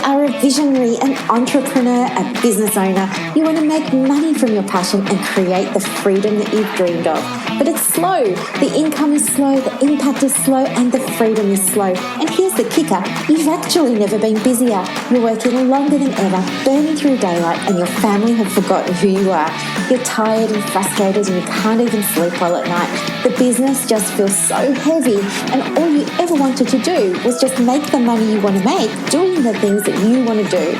are a visionary, an entrepreneur, a business owner. You want to make money from your passion and create the freedom that you've dreamed of. But it's slow. The income is slow, the impact is slow, and the freedom is slow. And here's the kicker. You've actually never been busier. You're working longer than ever, burning through daylight, and your family have forgotten who you are. You're tired and frustrated and you can't even sleep well at night. The business just feels so heavy, and all you ever wanted to do was just make the money you want to make, doing the things that you want to do.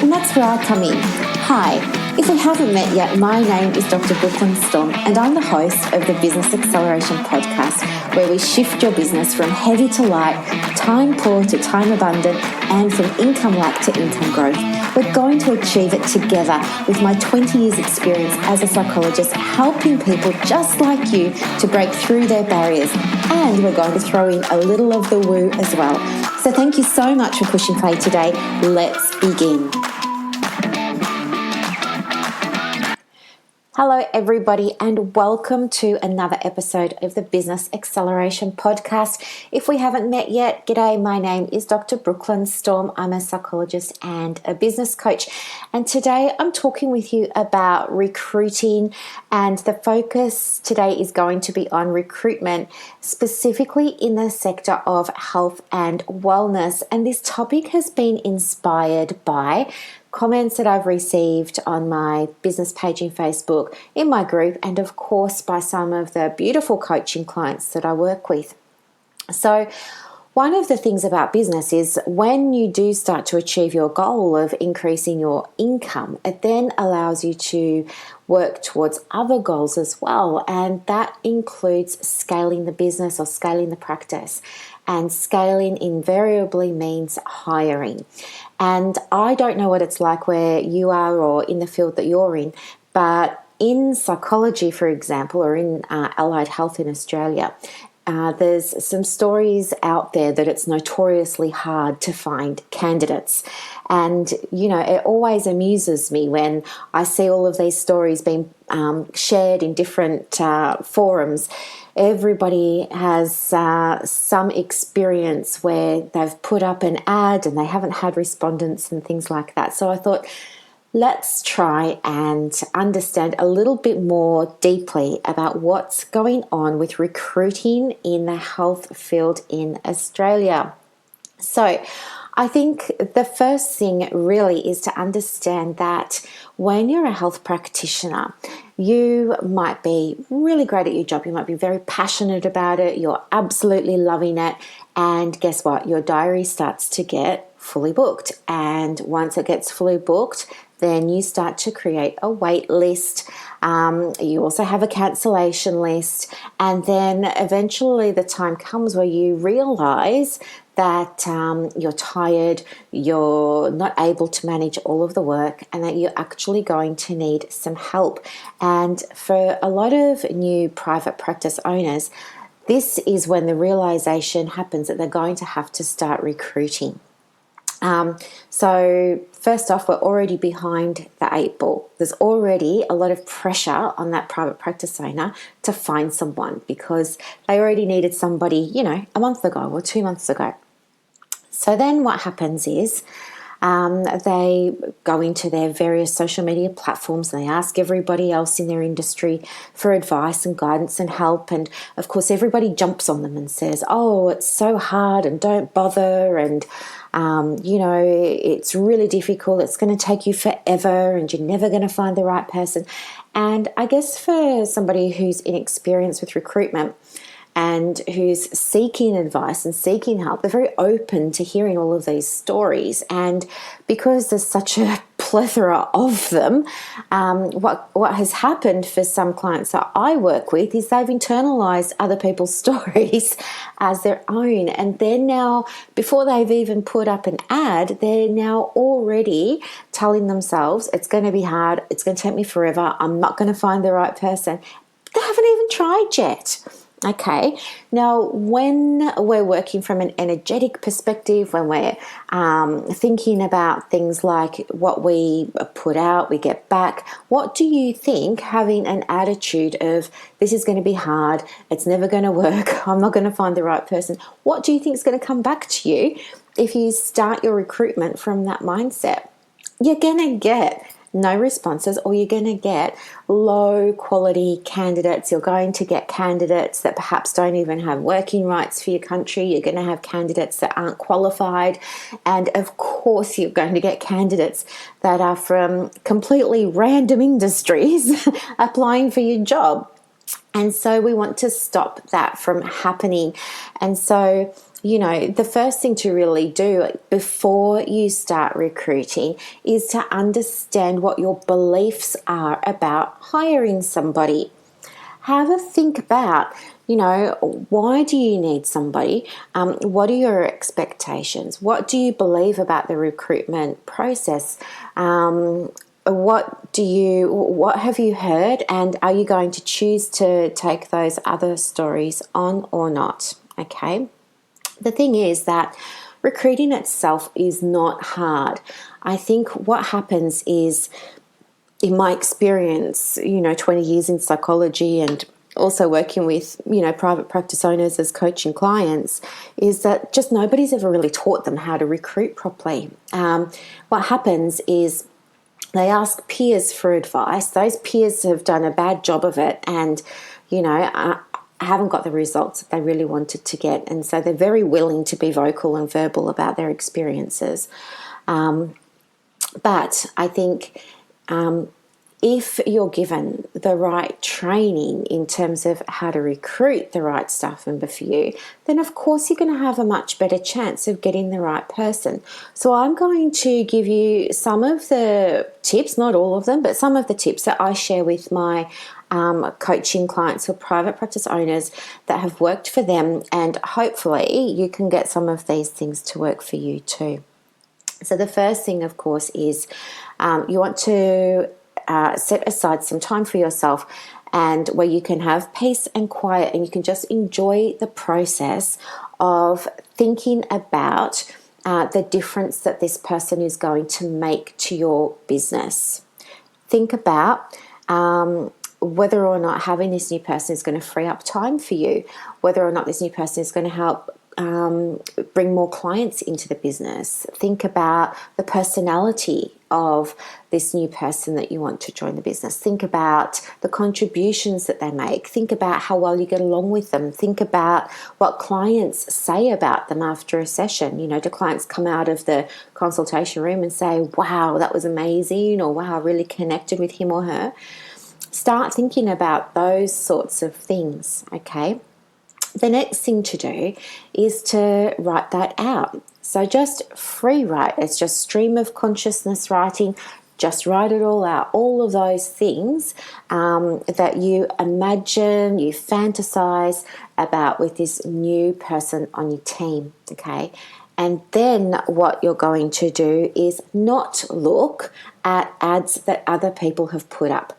And that's where I come in. Hi, if we haven't met yet, my name is Dr. Brooklyn Storm, and I'm the host of the Business Acceleration Podcast, where we shift your business from heavy to light, time poor to time abundant, and from income lack to income growth. We're going to achieve it together with my 20 years experience as a psychologist, helping people just like you to break through their barriers. And we're going to throw in a little of the woo as well. So thank you so much for pushing play today. Let's begin. Hello, everybody, and welcome to another episode of the Business Acceleration Podcast. If we haven't met yet, g'day, my name is Dr. Brooklyn Storm. I'm a psychologist and a business coach. And today I'm talking with you about recruiting, and the focus today is going to be on recruitment, specifically in the sector of health and wellness. And this topic has been inspired by comments that I've received on my business page in Facebook, in my group, and of course by some of the beautiful coaching clients that I work with. So one of the things about business is when you do start to achieve your goal of increasing your income, it then allows you to work towards other goals as well. And that includes scaling the business or scaling the practice. And scaling invariably means hiring. And I don't know what it's like where you are or in the field that you're in, but in psychology, for example, or in allied health in Australia, there's some stories out there that it's notoriously hard to find candidates. And, you know, it always amuses me when I see all of these stories being shared in different forums. Everybody has some experience where they've put up an ad and they haven't had respondents and things like that. So I thought, let's try and understand a little bit more deeply about what's going on with recruiting in the health field in Australia. So I think the first thing really is to understand that when you're a health practitioner, you might be really great at your job. You might be very passionate about it. You're absolutely loving it. And guess what? Your diary starts to get fully booked. And once it gets fully booked, then you start to create a wait list. You also have a cancellation list. And then eventually the time comes where you realize that you're tired, you're not able to manage all of the work, and that you're actually going to need some help. And for a lot of new private practice owners, this is when the realization happens that they're going to have to start recruiting. So first off, we're already behind the 8 ball. There's already a lot of pressure on that private practice owner to find someone because they already needed somebody, you know, a month ago or 2 months ago. So then what happens is they go into their various social media platforms and they ask everybody else in their industry for advice and guidance and help. And of course, everybody jumps on them and says, oh, it's so hard and don't bother. And, you know, it's really difficult. It's going to take you forever and you're never going to find the right person. And I guess for somebody who's inexperienced with recruitment, and who's seeking advice and seeking help, they're very open to hearing all of these stories. And because there's such a plethora of them, what has happened for some clients that I work with is they've internalized other people's stories as their own. And they're now, before they've even put up an ad, they're now already telling themselves, it's going to be hard, it's going to take me forever, I'm not going to find the right person. They haven't even tried yet. Okay. Now, when we're working from an energetic perspective, when we're thinking about things like what we put out, we get back, what do you think having an attitude of this is going to be hard, it's never going to work, I'm not going to find the right person, what do you think is going to come back to you if you start your recruitment from that mindset? You're going to get no responses, or you're going to get low quality candidates. You're going to get candidates that perhaps don't even have working rights for your country. You're going to have candidates that aren't qualified. And of course, you're going to get candidates that are from completely random industries applying for your job. And so we want to stop that from happening. And so, the first thing to really do before you start recruiting is to understand what your beliefs are about hiring somebody. Have a think about, why do you need somebody? What are your expectations? What do you believe about the recruitment process? What have you heard, and are you going to choose to take those other stories on or not? Okay. The thing is that recruiting itself is not hard. I think what happens is, in my experience, 20 years in psychology and also working with, private practice owners as coaching clients, is that just nobody's ever really taught them how to recruit properly. What happens is they ask peers for advice. Those peers have done a bad job of it, and, haven't got the results that they really wanted to get. And so they're very willing to be vocal and verbal about their experiences. But I think if you're given the right training in terms of how to recruit the right staff member for you, then of course you're going to have a much better chance of getting the right person. So I'm going to give you some of the tips, not all of them, but some of the tips that I share with my coaching clients or private practice owners that have worked for them, and hopefully you can get some of these things to work for you too. So the first thing, of course, is you want to set aside some time for yourself, and where you can have peace and quiet, and you can just enjoy the process of thinking about the difference that this person is going to make to your business. Think about whether or not having this new person is going to free up time for you, whether or not this new person is going to help bring more clients into the business. Think about the personality of this new person that you want to join the business. Think about the contributions that they make. Think about how well you get along with them. Think about what clients say about them after a session. Do clients come out of the consultation room and say, wow, that was amazing, or wow, I really connected with him or her? Start thinking about those sorts of things, okay? The next thing to do is to write that out. So just free write. It's just stream of consciousness writing. Just write it all out. All of those things that you imagine, you fantasize about with this new person on your team, okay? And then what you're going to do is not look at ads that other people have put up.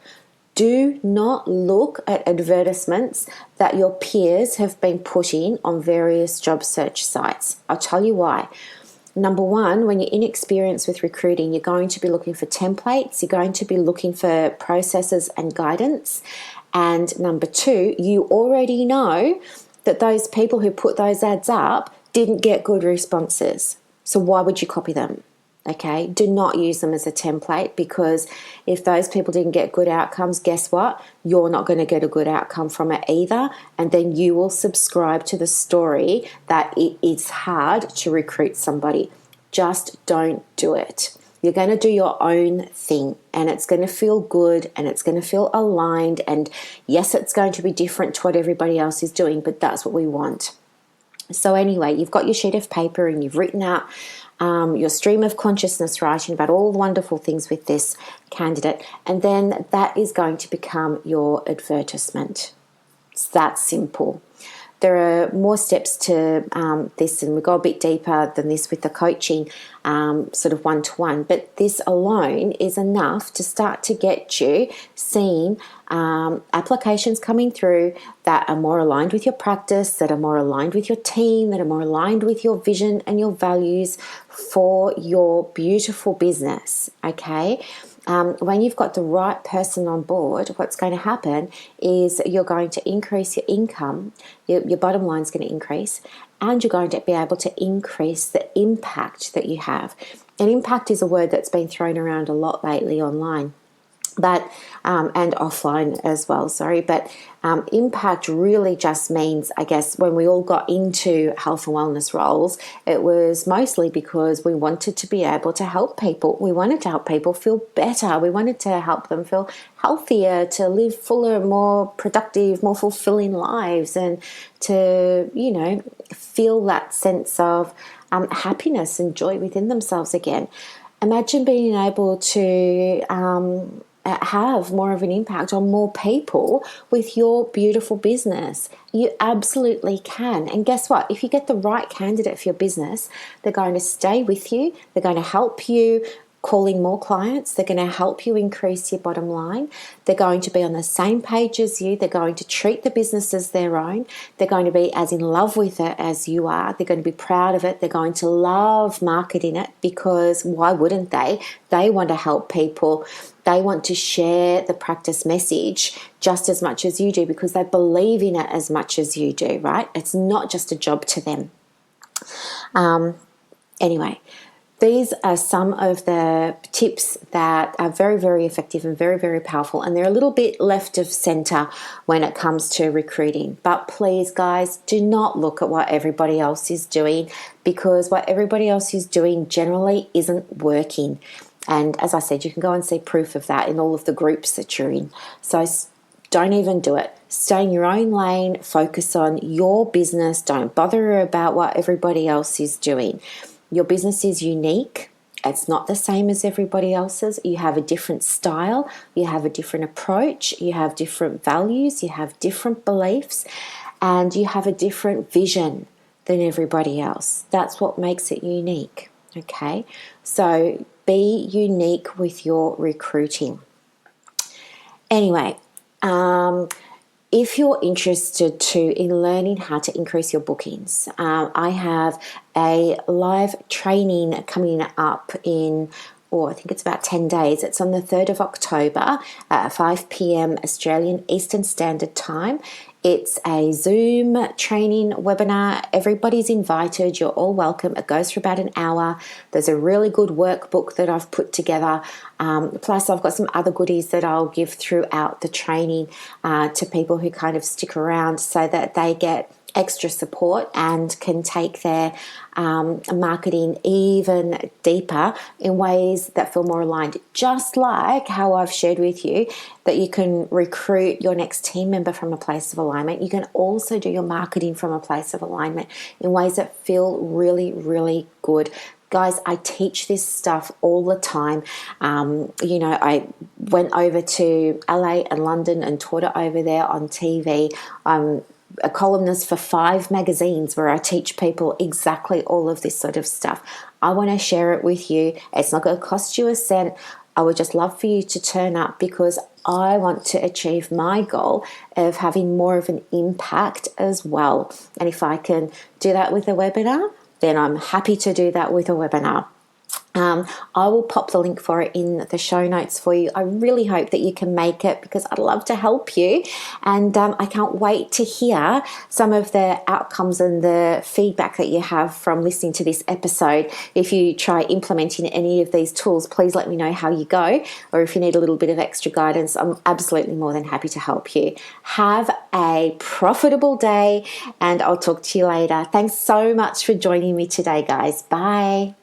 Do not look at advertisements that your peers have been putting on various job search sites. I'll tell you why. Number one, when you're inexperienced with recruiting, you're going to be looking for templates. You're going to be looking for processes and guidance. And number two, you already know that those people who put those ads up didn't get good responses. So why would you copy them? Okay, do not use them as a template, because if those people didn't get good outcomes, guess what? You're not going to get a good outcome from it either. And then you will subscribe to the story that it is hard to recruit somebody. Just don't do it. You're going to do your own thing, and it's going to feel good, and it's going to feel aligned. And yes, it's going to be different to what everybody else is doing, but that's what we want. So anyway, you've got your sheet of paper and you've written out your stream of consciousness writing about all the wonderful things with this candidate, and then that is going to become your advertisement. It's that simple. there are more steps to this, and we go a bit deeper than this with the coaching, sort of one-to-one. But this alone is enough to start to get you seeing applications coming through that are more aligned with your practice, that are more aligned with your team, that are more aligned with your vision and your values for your beautiful business, okay? When you've got the right person on board, what's going to happen is you're going to increase your income, your bottom line is going to increase, and you're going to be able to increase the impact that you have. And impact is a word that's been thrown around a lot lately online. But and offline as well, sorry. But impact really just means, I guess, when we all got into health and wellness roles, it was mostly because we wanted to be able to help people. We wanted to help people feel better. We wanted to help them feel healthier, to live fuller, more productive, more fulfilling lives, and to, feel that sense of happiness and joy within themselves again. Imagine being able to have more of an impact on more people with your beautiful business. You absolutely can. And guess what? If you get the right candidate for your business, they're going to stay with you. They're going to help you calling more clients. They're going to help you increase your bottom line. They're going to be on the same page as you. They're going to treat the business as their own. They're going to be as in love with it as you are. They're going to be proud of it. They're going to love marketing it, because why wouldn't they? They want to help people. They want to share the practice message just as much as you do, because they believe in it as much as you do, right? It's not just a job to them. Anyway, these are some of the tips that are very, very effective and very, very powerful. And they're a little bit left of center when it comes to recruiting. But please, guys, do not look at what everybody else is doing, because what everybody else is doing generally isn't working. And as I said, you can go and see proof of that in all of the groups that you're in. So don't even do it. Stay in your own lane. Focus on your business. Don't bother about what everybody else is doing. Your business is unique. It's not the same as everybody else's. You have a different style. You have a different approach. You have different values. You have different beliefs. And you have a different vision than everybody else. That's what makes it unique. Okay? So be unique with your recruiting. Anyway, if you're interested in learning how to increase your bookings, I have a live training coming up in, I think it's about 10 days. It's on the 3rd of October at 5 p.m. Australian Eastern Standard Time. It's a Zoom training webinar. Everybody's invited. You're all welcome. It goes for about an hour. There's a really good workbook that I've put together. Plus, I've got some other goodies that I'll give throughout the training to people who kind of stick around, so that they get extra support and can take their marketing even deeper in ways that feel more aligned. Just like how I've shared with you that you can recruit your next team member from a place of alignment, you can also do your marketing from a place of alignment in ways that feel really, really good. Guys, I teach this stuff all the time. I went over to LA and London and taught it over there on TV. A columnist for 5 magazines where I teach people exactly all of this sort of stuff. I want to share it with you. It's not going to cost you a cent. I would just love for you to turn up, because I want to achieve my goal of having more of an impact as well. And if I can do that with a webinar, then I'm happy to do that with a webinar. I will pop the link for it in the show notes for you. I really hope that you can make it, because I'd love to help you. And I can't wait to hear some of the outcomes and the feedback that you have from listening to this episode. If you try implementing any of these tools, please let me know how you go. Or if you need a little bit of extra guidance, I'm absolutely more than happy to help you. Have a profitable day, and I'll talk to you later. Thanks so much for joining me today, guys. Bye.